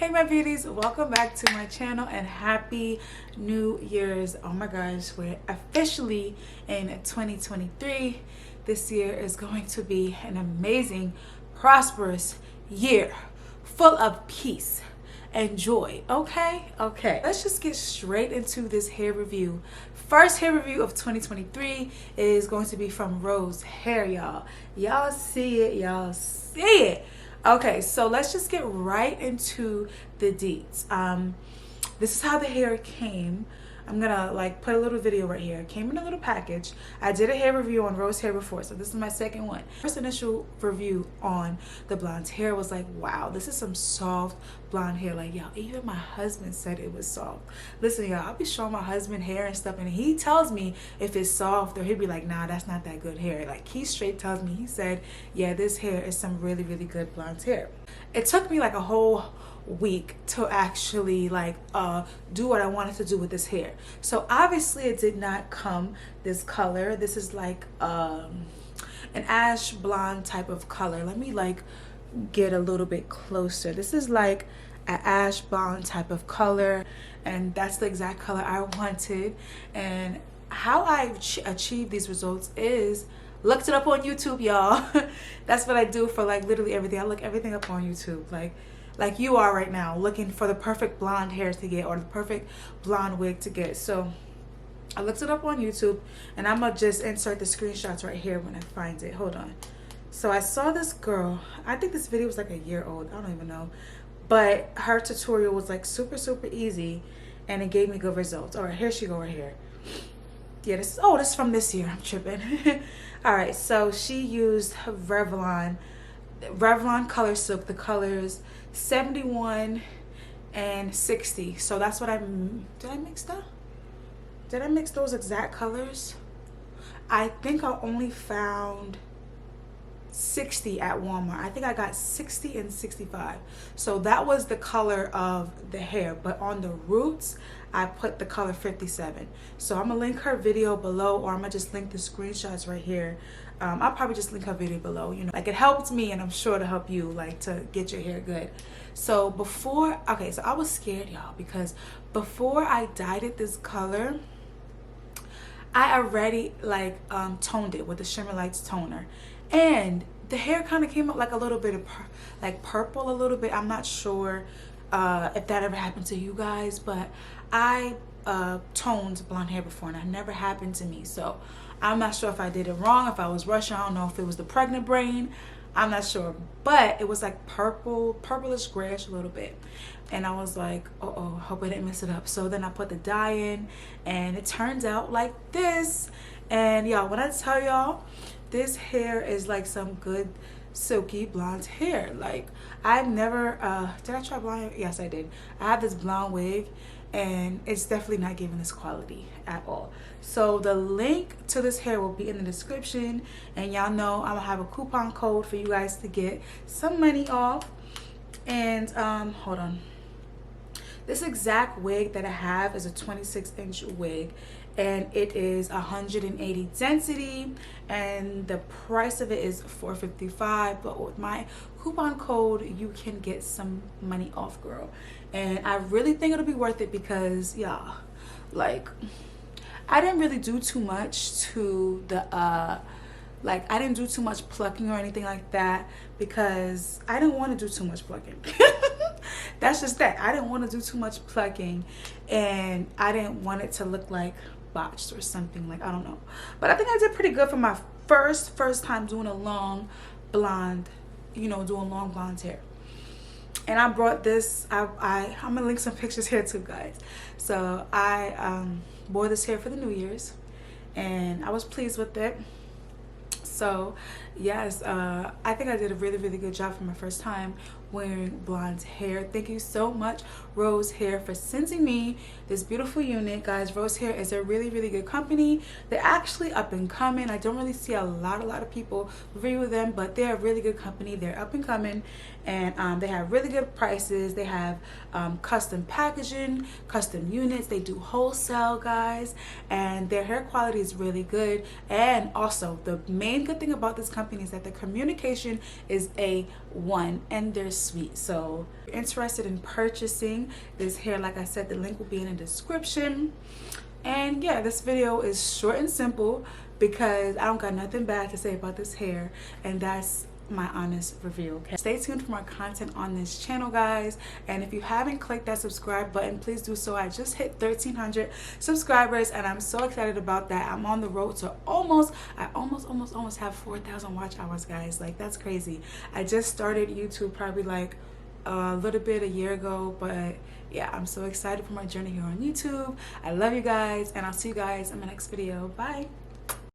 Hey my beauties, welcome back to my channel and happy New Year's. Oh my gosh, we're officially in 2023. This year is going to be an amazing, prosperous year full of peace and joy. Okay, let's just get straight into this hair review. First hair review of 2023 is going to be from Rose Hair, y'all see it. Okay, so let's just get right into the deets. This is how the hair came. I'm gonna like put a little video right here. It came in a little package. I did a hair review on Rose Hair before, so this is my second one. First initial review on the blonde hair was like, wow, this is some soft blonde hair. Like, y'all, even my husband said it was soft. Listen, y'all, I'll be showing my husband hair and stuff, and he tells me if it's soft, or he'd be like, nah, that's not that good hair. Like, he straight tells me, he said, yeah, this hair is some really, really good blonde hair. It took me like a whole week to actually like do what I wanted to do with this hair. So obviously it did not come this color. This is like an ash blonde type of color. Let me like get a little bit closer. This is like an ash blonde type of color, and that's the exact color I wanted. And how I achieved these results is looked it up on YouTube, y'all. That's what I do for like literally everything. I look everything up on YouTube, like you are right now, looking for the perfect blonde hair to get or the perfect blonde wig to get. So I looked it up on YouTube, and I'm gonna just insert the screenshots right here when I find it. Hold on. So I saw this girl, I think this video was like a year old, I don't even know, but her tutorial was like super easy, and it gave me good results. All right, here she go right here. Yeah, this is from this year. I'm tripping. All right, so she used Revlon Color Silk, the colors 71 and 60. So that's what did I mix that? Did I mix those exact colors? I think I only found 60 at Walmart. I think I got 60 and 65. So that was the color of the hair, but on the roots I put the color 57. So I'm gonna link her video below, or I'm gonna just link the screenshots right here. I'll probably just link her video below. You know, like, it helped me, and I'm sure to help you, like, to get your hair good. So so I was scared, y'all, because before I dyed it this color, I already like toned it with the Shimmer Lights toner, and the hair kind of came up like a little bit of like purple a little bit. I'm not sure if that ever happened to you guys, but I toned blonde hair before, and that never happened to me. So I'm not sure if I did it wrong, if I was rushing. I don't know if it was the pregnant brain, I'm not sure, but it was like purplish grayish a little bit, and I was like, uh-oh, hope I didn't mess it up. So then I put the dye in, and it turns out like this. And y'all, when I tell y'all, this hair is like some good silky blonde hair. Like, I've never did I try blonde hair? Yes, I did. I have this blonde wig, and it's definitely not giving this quality at all. So the link to this hair will be in the description, and y'all know I'm gonna have a coupon code for you guys to get some money off. And hold on, this exact wig that I have is a 26-inch wig, and it is 180 density, and the price of it is $4.55, but with my coupon code you can get some money off, girl. And I really think it'll be worth it, because y'all, like, I didn't really do too much to the like, I didn't do too much plucking or anything like that, because I didn't want to do too much plucking. That's just that. I didn't want to do too much plucking, and I didn't want it to look like botched or something. Like, I don't know, but I think I did pretty good for my first time doing a long blonde, you know, doing long blonde hair. And I brought this, I'm gonna link some pictures here too, guys. So I wore this hair for the New Year's, and I was pleased with it. So yes, I think I did a really good job for my first time wearing blonde hair. Thank you so much, Rose Hair, for sending me this beautiful unit. Guys, Rose Hair is a really good company. They're actually up and coming. I don't really see a lot of people review them, but they're a really good company. They're up and coming, and they have really good prices. They have custom packaging, custom units. They do wholesale, guys, and their hair quality is really good. And also, the main good thing about this company company is that the communication is A1 and they're sweet. So if you're interested in purchasing this hair, like I said, the link will be in the description. And yeah, this video is short and simple because I don't got nothing bad to say about this hair, and that's my honest review. Okay, stay tuned for more content on this channel, guys, and if you haven't clicked that subscribe button, please do so. I just hit 1,300 subscribers and I'm so excited about that. I'm on the road to almost have 4,000 watch hours, guys. Like, that's crazy. I just started YouTube probably like a little bit a year ago, but yeah, I'm so excited for my journey here on YouTube. I love you guys, and I'll see you guys in my next video. Bye.